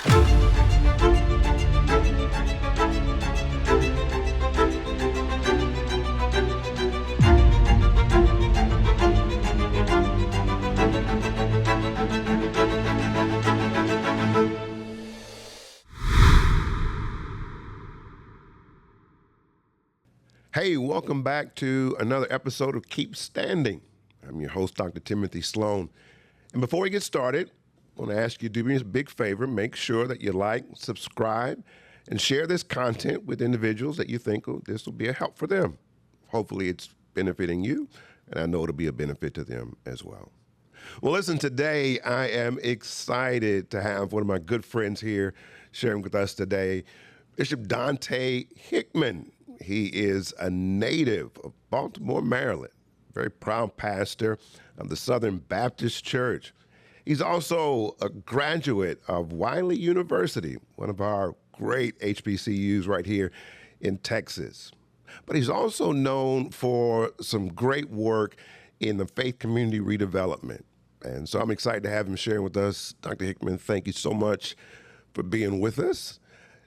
Hey, welcome back to another episode of Keep Standing. I'm your host, Dr. Timothy Sloan. And before we get started, I want to ask you to do me a big favor. Make sure that you like, subscribe, and share this content with individuals that you think this will be a help for them. Hopefully it's benefiting you, and I know it'll be a benefit to them as well. Well, listen, today I am excited to have one of my good friends here sharing with us today, Bishop Donte Hickman. He is a native of Baltimore, Maryland, very proud pastor of the Southern Baptist Church. He's also a graduate of Wiley University, one of our great HBCUs right here in Texas. But he's also known for some great work in the faith community redevelopment. And so I'm excited to have him sharing with us. Dr. Hickman, thank you so much for being with us.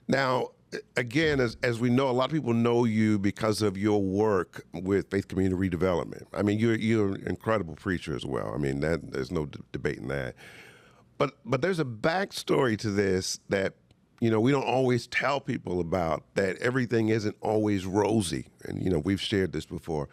Now, again, as we know, a lot of people know you because of your work with faith community redevelopment. I mean, you're an incredible preacher as well. I mean, there's no debating that. But there's a backstory to this that, we don't always tell people about, that everything isn't always rosy. And, we've shared this before,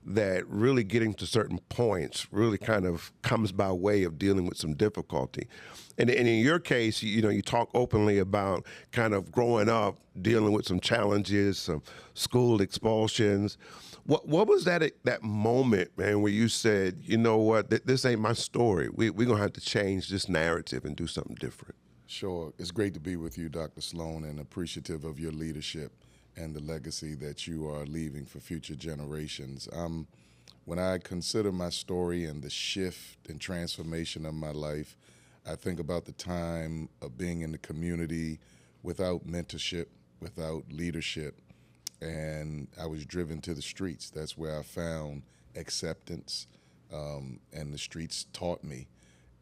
that really getting to certain points really kind of comes by way of dealing with some difficulty. And in your case, you talk openly about kind of growing up, dealing with some challenges, some school expulsions. What was that moment, man, where you said, you know what, this ain't my story. We're going to have to change this narrative and do something different? Sure. It's great to be with you, Dr. Sloan, and appreciative of your leadership and the legacy that you are leaving for future generations. When I consider my story and the shift and transformation of my life, I think about the time of being in the community without mentorship, without leadership, and I was driven to the streets. That's where I found acceptance, and the streets taught me.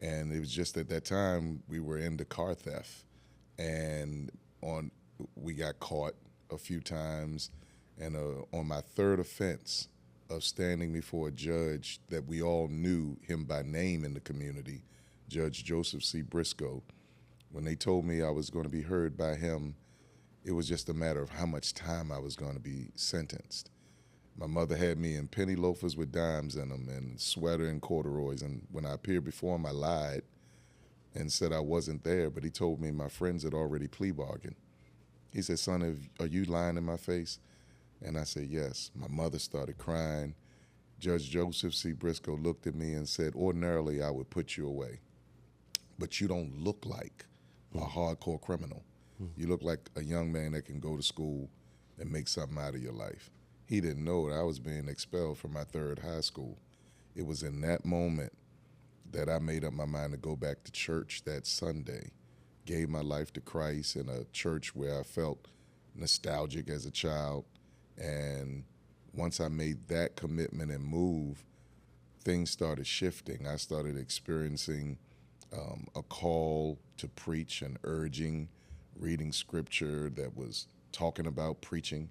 And it was just at that time we were into car theft, and we got caught a few times, and on my third offense of standing before a judge that we all knew him by name in the community, Judge Joseph C. Briscoe, when they told me I was going to be heard by him, it was just a matter of how much time I was going to be sentenced. My mother had me in penny loafers with dimes in them and sweater and corduroys, and when I appeared before him, I lied and said I wasn't there, but he told me my friends had already plea bargained. He said, son, are you lying in my face? And I said, yes. My mother started crying. Judge Joseph C. Briscoe looked at me and said, ordinarily, I would put you away, but you don't look like a hardcore criminal. You look like a young man that can go to school and make something out of your life. He didn't know that I was being expelled from my third high school. It was in that moment that I made up my mind to go back to church that Sunday. Gave my life to Christ in a church where I felt nostalgic as a child. And once I made that commitment and move, things started shifting. I started experiencing a call to preach and urging, reading scripture that was talking about preaching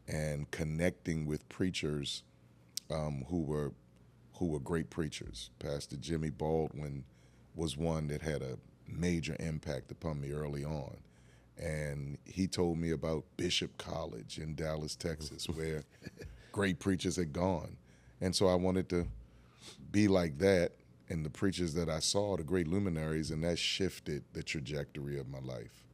and connecting with preachers who were great preachers. Pastor Jimmy Baldwin was one that had a major impact upon me early on. And he told me about Bishop College in Dallas, Texas, where great preachers had gone. And so I wanted to be like that, and the preachers that I saw, the great luminaries, and that shifted the trajectory of my life.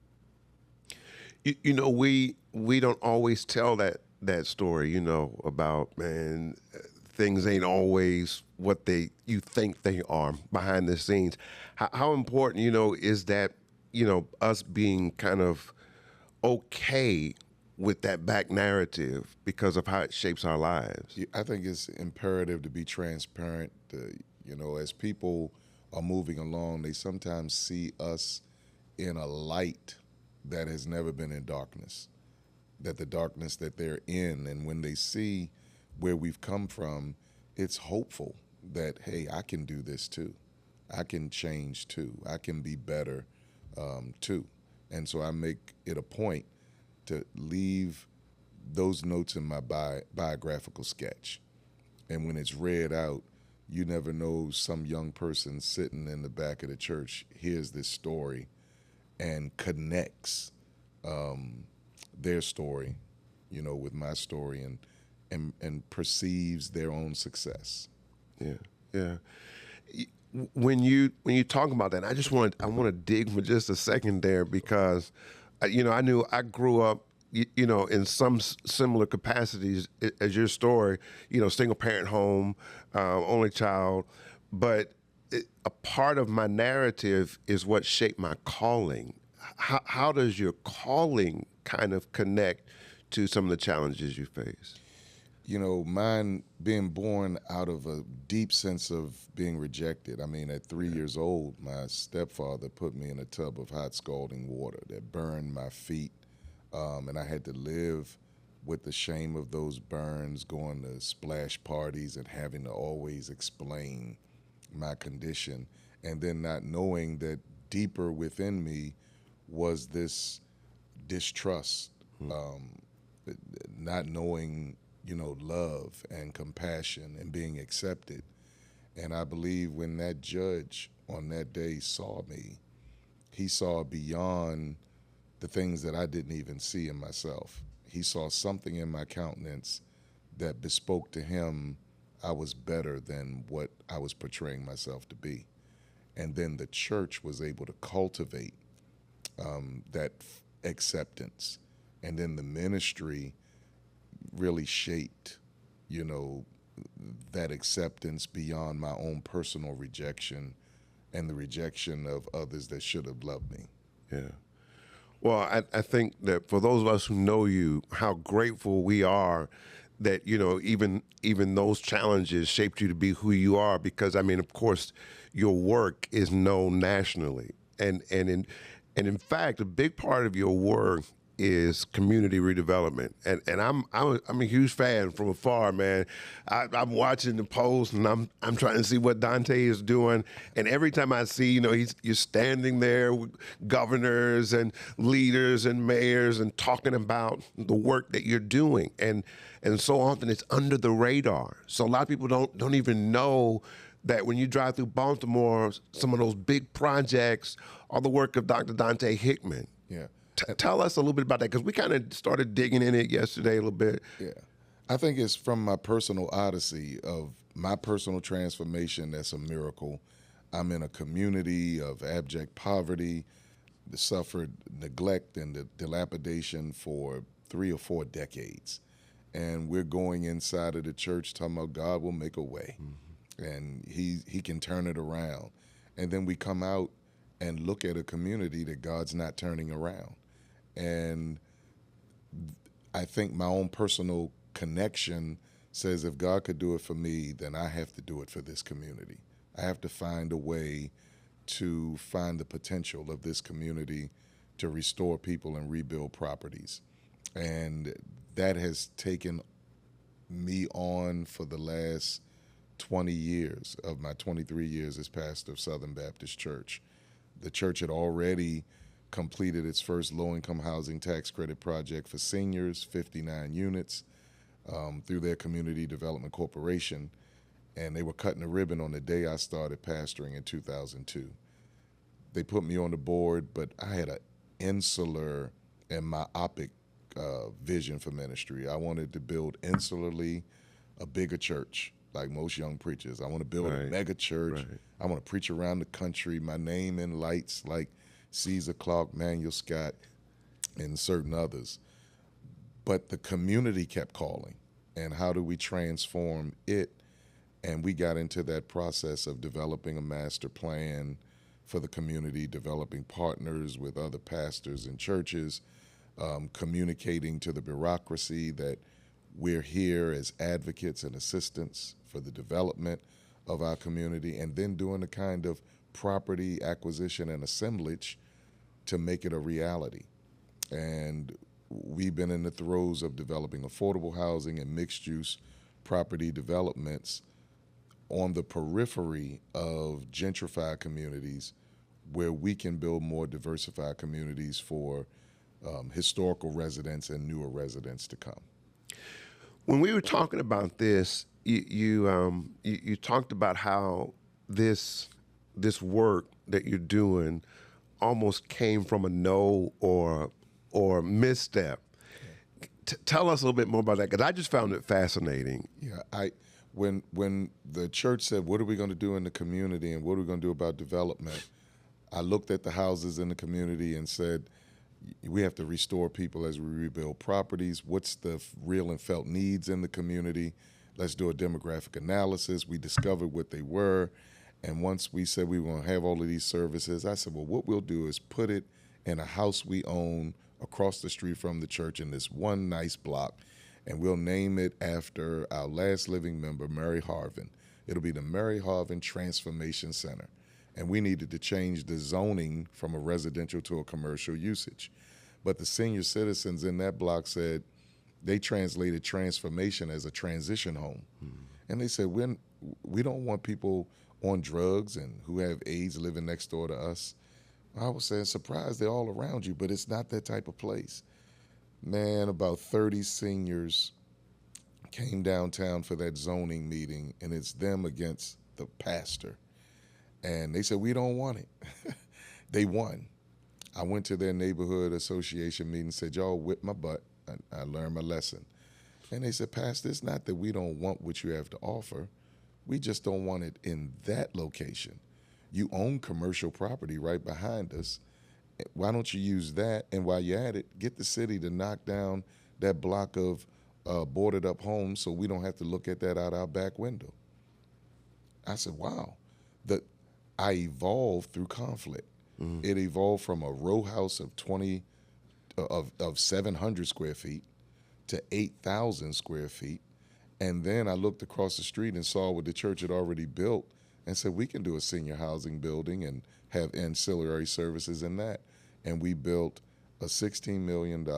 We don't always tell that story, about, man, things ain't always what you think they are behind the scenes. How important, is that, us being kind of okay with that back narrative because of how it shapes our lives? I think it's imperative to be transparent. As people are moving along, they sometimes see us in a light that has never been in darkness, that the darkness that they're in, and when they see where we've come from, it's hopeful that, hey, I can do this too. I can change too. I can be better too. And so I make it a point to leave those notes in my biographical sketch. And when it's read out, you never know, some young person sitting in the back of the church hears this story and connects their story, with my story, and perceives their own success. Yeah, yeah. When you talk about that, I want to dig for just a second there, because I knew I grew up in some similar capacities as your story, single parent home, only child, but a part of my narrative is what shaped my calling. How does your calling kind of connect to some of the challenges you face? Mine being born out of a deep sense of being rejected. I mean, at 3 years old, my stepfather put me in a tub of hot scalding water that burned my feet. And I had to live with the shame of those burns, going to splash parties and having to always explain my condition. And then not knowing that deeper within me was this distrust, not knowing love and compassion and being accepted. And I believe when that judge on that day saw me, he saw beyond the things that I didn't even see in myself. He saw something in my countenance that bespoke to him I was better than what I was portraying myself to be. And then the church was able to cultivate that acceptance. And then the ministry really shaped, that acceptance beyond my own personal rejection and the rejection of others that should have loved me. Yeah. Well, I think that for those of us who know you, how grateful we are that, even those challenges shaped you to be who you are, because, of course, your work is known nationally. And in fact, a big part of your work is community redevelopment, and I'm a huge fan from afar, man. I'm watching the posts, and I'm trying to see what Dante is doing, and every time I see, you're standing there with governors and leaders and mayors and talking about the work that you're doing, and so often it's under the radar. So a lot of people don't even know that when you drive through Baltimore, some of those big projects are the work of Dr. Donte Hickman. Yeah. Tell us a little bit about that, because we kind of started digging in it yesterday a little bit. Yeah. I think it's from my personal odyssey of my personal transformation that's a miracle. I'm in a community of abject poverty that suffered neglect and the dilapidation for 3 or 4 decades. And we're going inside of the church talking about God will make a way. Mm-hmm. And he can turn it around. And then we come out and look at a community that God's not turning around. And I think my own personal connection says if God could do it for me, then I have to do it for this community. I have to find a way to find the potential of this community to restore people and rebuild properties. And that has taken me on for the last 20 years of my 23 years as pastor of Southern Baptist Church. The church had already completed its first low-income housing tax credit project for seniors, 59 units, through their Community Development Corporation, and they were cutting the ribbon on the day I started pastoring in 2002. They put me on the board, but I had an insular and myopic vision for ministry. I wanted to build insularly a bigger church, like most young preachers. I want to build a mega church. Right. I want to preach around the country, my name in lights like Caesar Clark, Manuel Scott, and certain others. But the community kept calling. And how do we transform it? And we got into that process of developing a master plan for the community, developing partners with other pastors and churches, communicating to the bureaucracy that we're here as advocates and assistants for the development of our community, and then doing the kind of property acquisition and assemblage to make it a reality. And we've been in the throes of developing affordable housing and mixed-use property developments on the periphery of gentrified communities where we can build more diversified communities for historical residents and newer residents to come. When we were talking about this, you talked about how this work that you're doing almost came from a no or misstep. Tell us a little bit more about that, because I just found it fascinating. Yeah, when the church said, what are we going to do in the community and what are we going to do about development, I looked at the houses in the community and said, we have to restore people as we rebuild properties. What's the real and felt needs in the community? Let's do a demographic analysis. We discovered what they were. And once we said we were going to have all of these services, I said, well, what we'll do is put it in a house we own across the street from the church in this one nice block, and we'll name it after our last living member, Mary Harvin. It'll be the Mary Harvin Transformation Center. And we needed to change the zoning from a residential to a commercial usage. But the senior citizens in that block said they translated transformation as a transition home. Mm-hmm. And they said, we don't want people on drugs and who have AIDS living next door to us. I was saying, surprised they're all around you, but it's not that type of place. Man, about 30 seniors came downtown for that zoning meeting, and it's them against the pastor. And they said, we don't want it. They won. I went to their neighborhood association meeting and said, y'all whipped my butt. I learned my lesson. And they said, Pastor, it's not that we don't want what you have to offer. We just don't want it in that location. You own commercial property right behind us. Why don't you use that? And while you're at it, get the city to knock down that block of boarded up homes so we don't have to look at that out our back window. I said, wow. I evolved through conflict. Mm-hmm. It evolved from a row house of 700 square feet to 8,000 square feet. And then I looked across the street and saw what the church had already built and said, we can do a senior housing building and have ancillary services in that. And we built a $16 million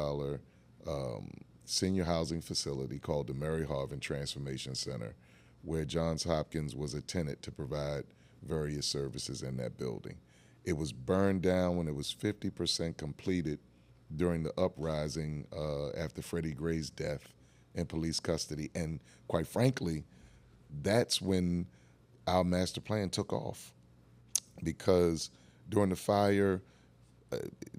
senior housing facility called the Mary Harvin Transformation Center, where Johns Hopkins was a tenant to provide various services in that building. It was burned down when it was 50% completed during the uprising after Freddie Gray's death in police custody. And quite frankly, that's when our master plan took off, because during the fire,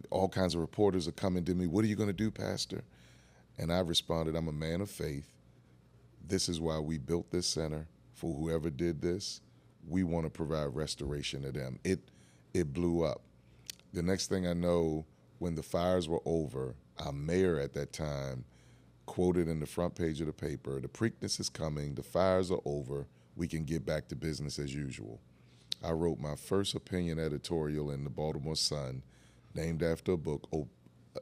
all kinds of reporters are coming to me, what are you going to do, Pastor? And I responded, I'm a man of faith. This is why we built this center. For whoever did this, we want to provide restoration to them. It blew up. The next thing I know, when the fires were over, our mayor at that time quoted in the front page of the paper, the Preakness is coming, the fires are over, we can get back to business as usual. I wrote my first opinion editorial in the Baltimore Sun, named after a book,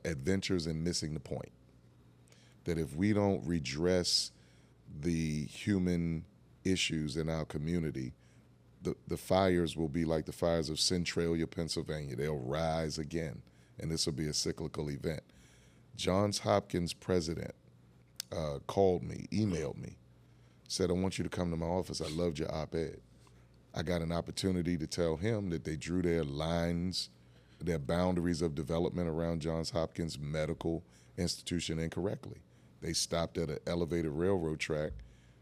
Adventures in Missing the Point. That if we don't redress the human issues in our community, the fires will be like the fires of Centralia, Pennsylvania. They'll rise again, and this will be a cyclical event. Johns Hopkins president called me, emailed me, said, I want you to come to my office. I loved your op-ed. I got an opportunity to tell him that they drew their lines, their boundaries of development around Johns Hopkins Medical Institution incorrectly. They stopped at an elevated railroad track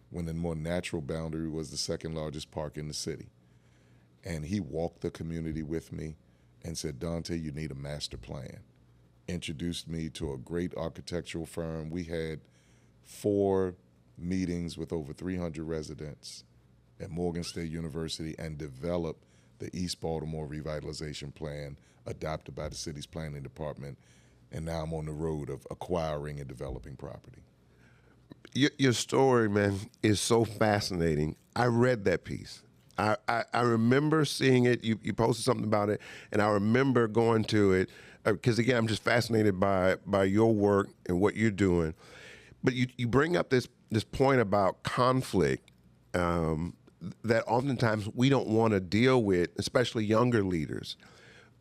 when the more natural boundary was the second largest park in the city. And he walked the community with me and said, Dante, you need a master plan. Introduced me to a great architectural firm. We had 4 meetings with over 300 residents at Morgan State University and developed the East Baltimore Revitalization Plan adopted by the city's planning department. And now I'm on the road of acquiring and developing property. Your story, man, is so fascinating. I read that piece. I remember seeing it. You posted something about it, and I remember going to it because, again, I'm just fascinated by your work and what you're doing. But you bring up this point about conflict that oftentimes we don't want to deal with, especially younger leaders,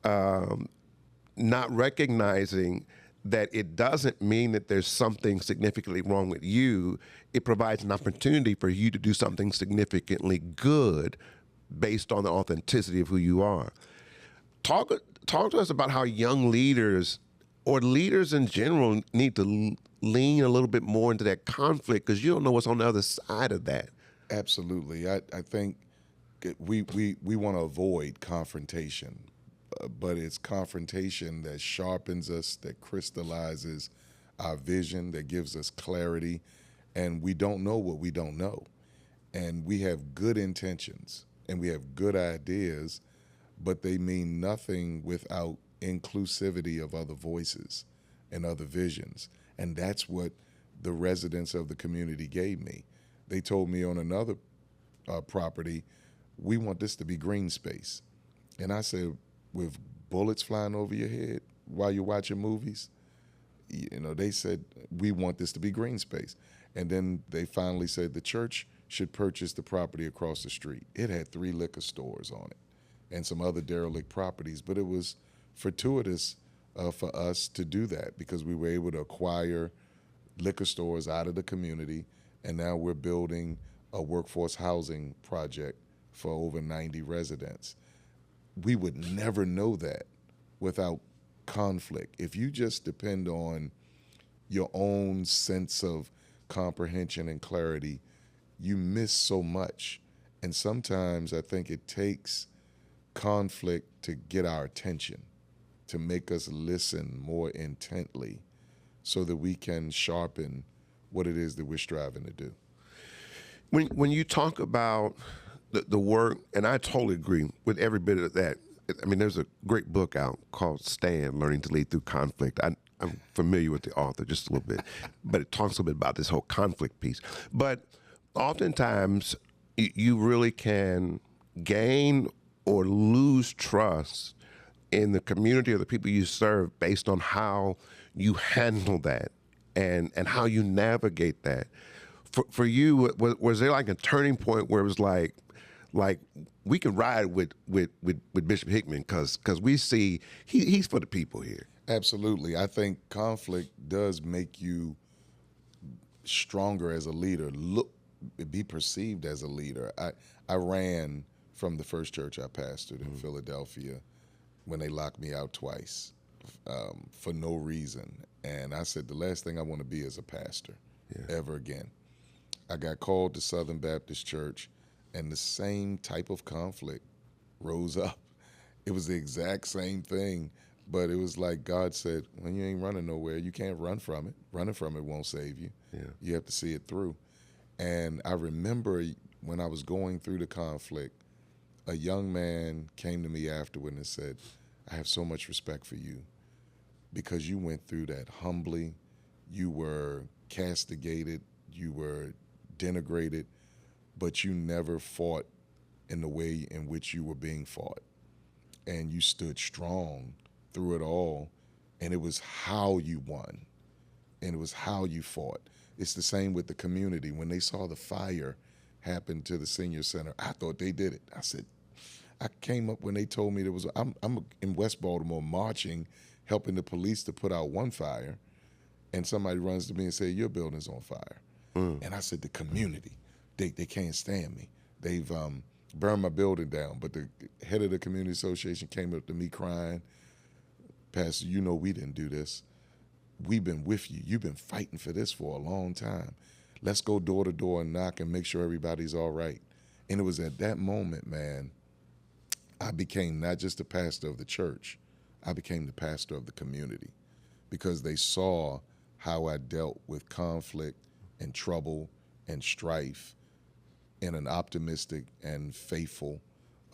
not recognizing that it doesn't mean that there's something significantly wrong with you. It provides an opportunity for you to do something significantly good based on the authenticity of who you are. talk to us about how young leaders or leaders in general need to lean a little bit more into that conflict, because you don't know what's on the other side of that. Absolutely. I think we want to avoid confrontation, but it's confrontation that sharpens us, that crystallizes our vision, that gives us clarity, and we don't know what we don't know. And we have good intentions and we have good ideas, but they mean nothing without inclusivity of other voices and other visions. And that's what the residents of the community gave me. They told me on another property, we want this to be green space. And I said, with bullets flying over your head while you're watching movies, they said, we want this to be green space. And then they finally said the church should purchase the property across the street. It had 3 liquor stores on it and some other derelict properties, but it was fortuitous for us to do that because we were able to acquire liquor stores out of the community, and now we're building a workforce housing project for over 90 residents. We would never know that without conflict. If you just depend on your own sense of comprehension and clarity, you miss so much. And sometimes I think it takes conflict to get our attention, to make us listen more intently so that we can sharpen what it is that we're striving to do. When you talk about the work, and I totally agree with every bit of that. I mean, there's a great book out called Stand, Learning to Lead Through Conflict. I'm familiar with the author just a little bit, but it talks a little bit about this whole conflict piece. But oftentimes, you really can gain or lose trust in the community or the people you serve based on how you handle that and how you navigate that. For you, was there like a turning point where it was like we can ride with Bishop Hickman because we see he's for the people here? Absolutely. I think conflict does make you stronger as a leader, be perceived as a leader. I ran from the first church I pastored in Philadelphia when they locked me out twice for no reason. And I said, the last thing I want to be is a pastor ever again. I got called to Southern Baptist Church, and the same type of conflict rose up. It was the exact same thing, but it was like God said, when you ain't running nowhere, you can't run from it. Running from it won't save you. Yeah. You have to see it through. And I remember when I was going through the conflict, a young man came to me afterward and said, I have so much respect for you because you went through that humbly. You were castigated. You were denigrated, but you never fought in the way in which you were being fought. And you stood strong through it all, and it was how you won, and it was how you fought. It's the same with the community. When they saw the fire happen to the senior center, I thought they did it. I said, I came up when they told me there was, I'm in West Baltimore marching, helping the police to put out one fire, and somebody runs to me and says, your building's on fire. And I said, the community, they can't stand me. They've burned my building down. But the head of the community association came up to me crying, Pastor, you know we didn't do this. We've been with you. You've been fighting for this for a long time. Let's go door to door and knock and make sure everybody's all right. And it was at that moment, man, I became not just the pastor of the church, I became the pastor of the community because they saw how I dealt with conflict and trouble and strife in an optimistic and faithful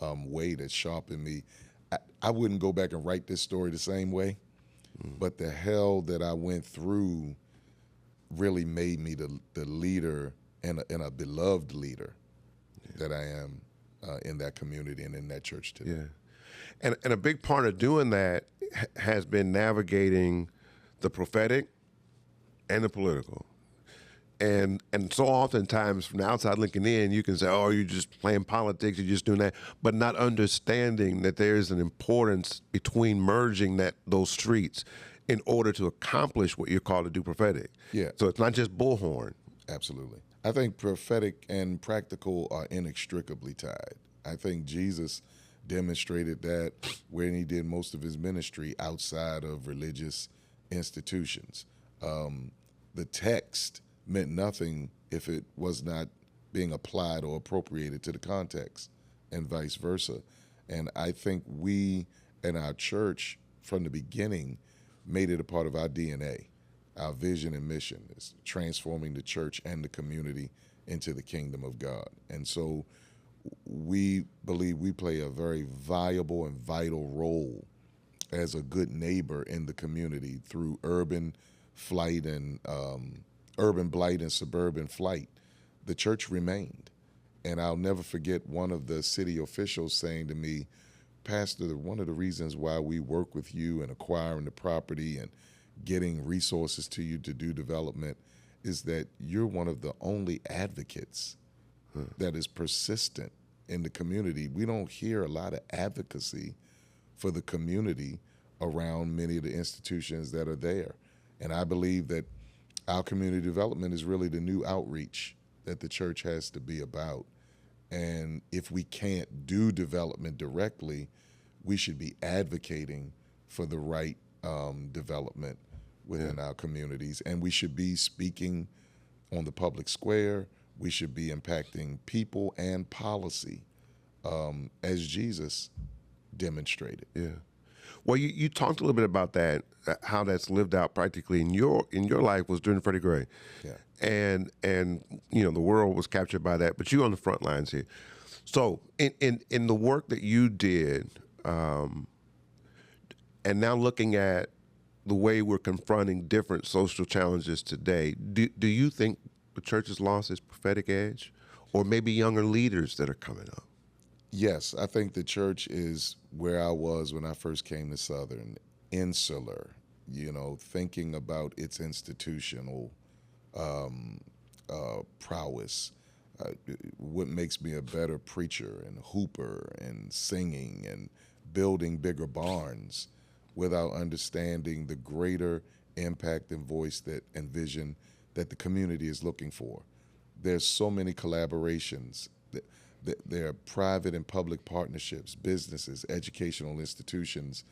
way that sharpened me. I wouldn't go back and write this story the same way, but the hell that I went through really made me the leader and a beloved leader that I am in that community and in that church today. Yeah. And a big part of doing that has been navigating the prophetic and the political. And so oftentimes from the outside looking in, you can say, oh, you're just playing politics, you're just doing that, but not understanding that there is an importance between merging those streets in order to accomplish what you're called to do prophetic. Yeah. So it's not just bullhorn. Absolutely. I think prophetic and practical are inextricably tied. I think Jesus demonstrated that when he did most of his ministry outside of religious institutions. The text meant nothing if it was not being applied or appropriated to the context, and vice versa. And I think we and our church from the beginning made it a part of our DNA. Our vision and mission is transforming the church and the community into the kingdom of God. And so we believe we play a very viable and vital role as a good neighbor in the community through urban blight and suburban flight. The church remained. And I'll never forget one of the city officials saying to me, Pastor, one of the reasons why we work with you and acquiring the property and getting resources to you to do development is that you're one of the only advocates that is persistent in the community. We don't hear a lot of advocacy for the community around many of the institutions that are there. And I believe that our community development is really the new outreach that the church has to be about. And if we can't do development directly, we should be advocating for the right development within our communities. And we should be speaking on the public square. We should be impacting people and policy as Jesus demonstrated. Yeah. Well, you talked a little bit about that, how that's lived out practically in your life was during Freddie Gray. Yeah. And the world was captured by that, but you on the front lines here. So in the work that you did, and now looking at the way we're confronting different social challenges today, do you think the church has lost its prophetic edge, or maybe younger leaders that are coming up? Yes, I think the church is where I was when I first came to Southern, insular, thinking about its institutional prowess. What makes me a better preacher and hooper and singing and building bigger barns without understanding the greater impact and voice and vision that the community is looking for. There's so many collaborations. There are private and public partnerships, businesses, educational institutions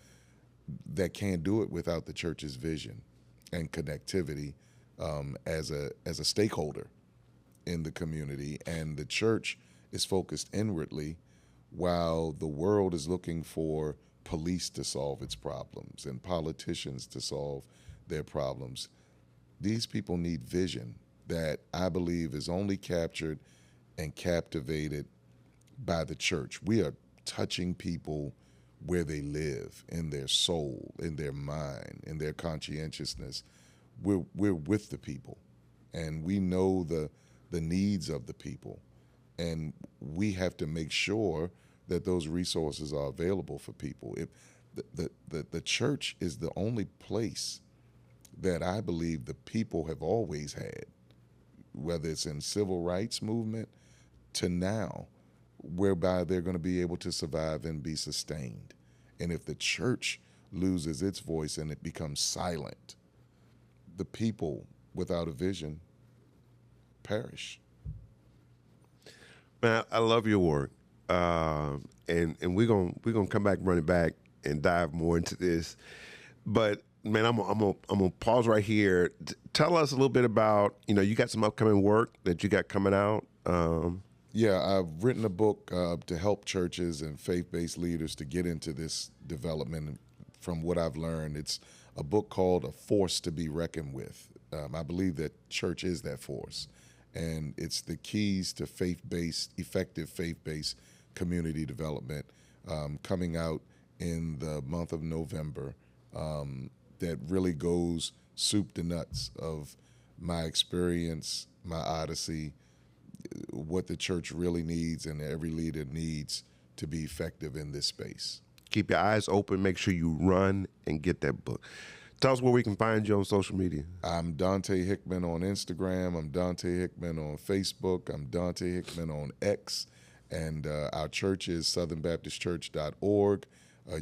that can't do it without the church's vision and connectivity as a stakeholder in the community. And the church is focused inwardly while the world is looking for police to solve its problems and politicians to solve their problems. These people need vision that I believe is only captured and captivated by the church. We are touching people where they live, in their soul, in their mind, in their conscientiousness. We're with the people, and we know the needs of the people, and we have to make sure that those resources are available for people. If the church is the only place that I believe the people have always had, whether it's in civil rights movement to now, whereby they're going to be able to survive and be sustained. And if the church loses its voice and it becomes silent, the people without a vision perish. Man, I love your work, and we're gonna come back, run it back, and dive more into this. But man, I'm gonna pause right here. Tell us a little bit about you got some upcoming work that you got coming out. Yeah, I've written a book to help churches and faith-based leaders to get into this development. From what I've learned, it's a book called A Force to Be Reckoned With. I believe that church is that force, and it's the keys to effective faith-based community development, coming out in the month of November, that really goes soup to nuts of my experience, my odyssey, what the church really needs and every leader needs to be effective in this space. Keep your eyes open. Make sure you run and get that book. Tell us where we can find you on social media. I'm Donte Hickman on Instagram. I'm Donte Hickman on Facebook. I'm Donte Hickman on X. And our church is southernbaptistchurch.org.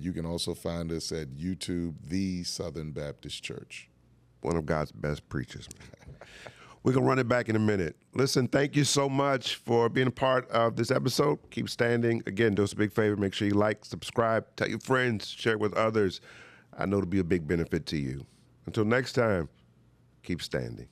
You can also find us at YouTube, The Southern Baptist Church. One of God's best preachers. We're going to run it back in a minute. Listen, thank you so much for being a part of this episode. Keep standing. Again, do us a big favor. Make sure you like, subscribe, tell your friends, share it with others. I know it'll be a big benefit to you. Until next time, keep standing.